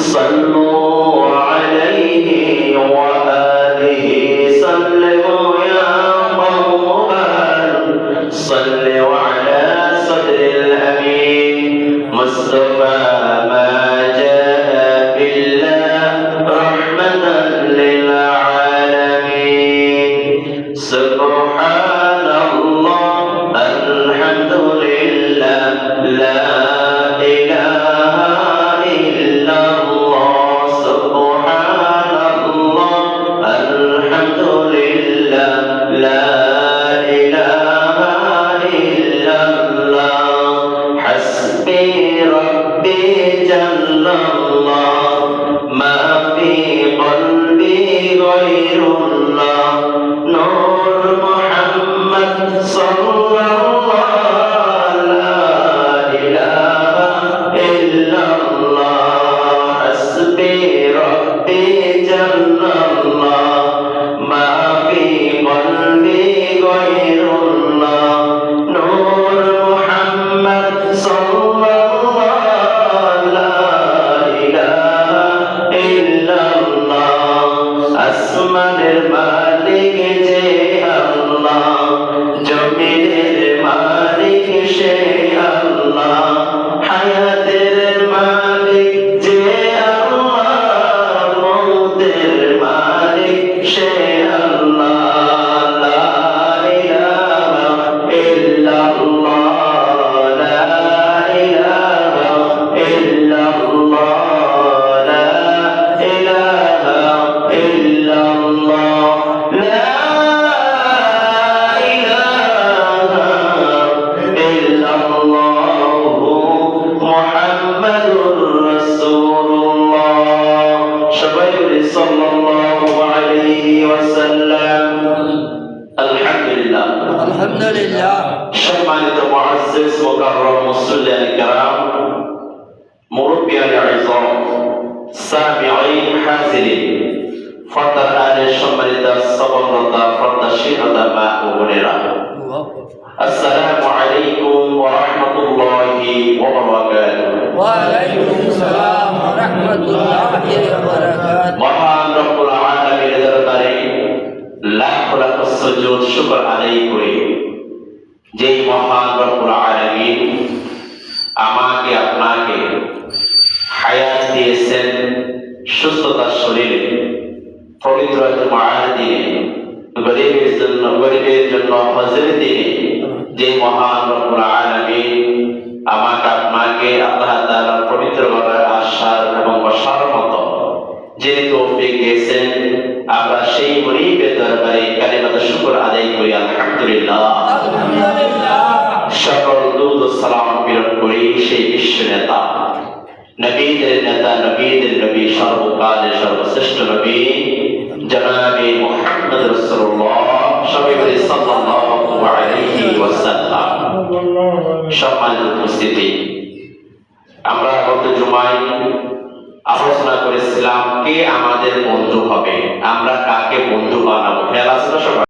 صلوا عليه وآله سلموا يا قوم صلوا على صدر الأمين مصطفى ما جاء إلا رحمة للعالمين سبحان الله الحمد لله لا إله إلا الله سبحان الله الحمد لله لا إله إلا الله حسبي ربي جل الله ما في قلبي غير الله نور محمد صلى الله لا إله إلا الله حسبي ربي جل الله ما في قلبي غير الله نور محمد صلى الله لا إله إلا الله আসমানের মালিক যে আল্লাহ জমিনের মালিক সে আল্লাহ হায়াতের মালিক যে আল্লাহ মউতের মালিক সে আল্লাহ লা ইলাহা ইল্লাল্লাহ লা ইলাহা ইল্লাল্লাহ লা ইলাহা ইল্লাল্লাহ লা ইলাহা ইল্লাল্লাহ মুহাম্মাদুর রাসূলুল্লাহ সবাই বলি সাল্লাল্লাহু আলাইহি ওয়াসাল্লাম আলহামদুলিল্লাহ আলহামদুলিল্লাহ। সম্মানিত মুআজ্জিজ মুকাররম মুসল্লিয়ান কিরাম মুরব্বিয়ান আযম সামিঈন হাজিরিন ফরদার আলে সম্মানিত সবরতা ফরদাশীলতা মা ও বোনেরা আসসালামু আলাইকুম ওয়া রাহমাতুল্লাহি ওয়া বারাকাতুহু ওয়া আলাইকুম আসসালাম ওয়া রাহমাতুল্লাহি ওয়া বারাকাতুহু। মহান রব্বুল আলামিনের দরবারে লাখ লাখ সুজুদ শুকর আদায় করি যেই মহান রব্বুল আলামিন আমাকে আপনাকে হায়াত দিয়েছেন সুস্থতার শরীরে পবিত্র জুমার দিনে গরিবের জন্য হজের দিনে যে মহান রব্বুল আলামিন আমাকে আপনাকে আল্লাহ তাআলার পবিত্র ঘরে আসার এবং বসার মতো যে তৌফিক দিয়েছেন আমরা সেই গরিবের দরবারে কালিমাতুশ শুকর আদায় করি আলহামদুলিল্লাহ। সকল দুরূদ ও সালাম প্রেরণ করি সেই বিশ্ব নেতা নবীদের নেতা নবীদের নবী সর্বকালের সর্বশ্রেষ্ঠ নবী জনাবে মুহাম্মদ রাসূলুল্লাহ সবাই বলি সাল্লাল্লাহু আলাইহি ওয়াসাল্লাম। সম্মানিত উপস্থিতি, আমরা গত জুমায় আলোচনা করেছিলাম কে আমাদের বন্ধু হবে, আমরা কাকে বন্ধু বানাবো। খেয়াল আছে না সবাই?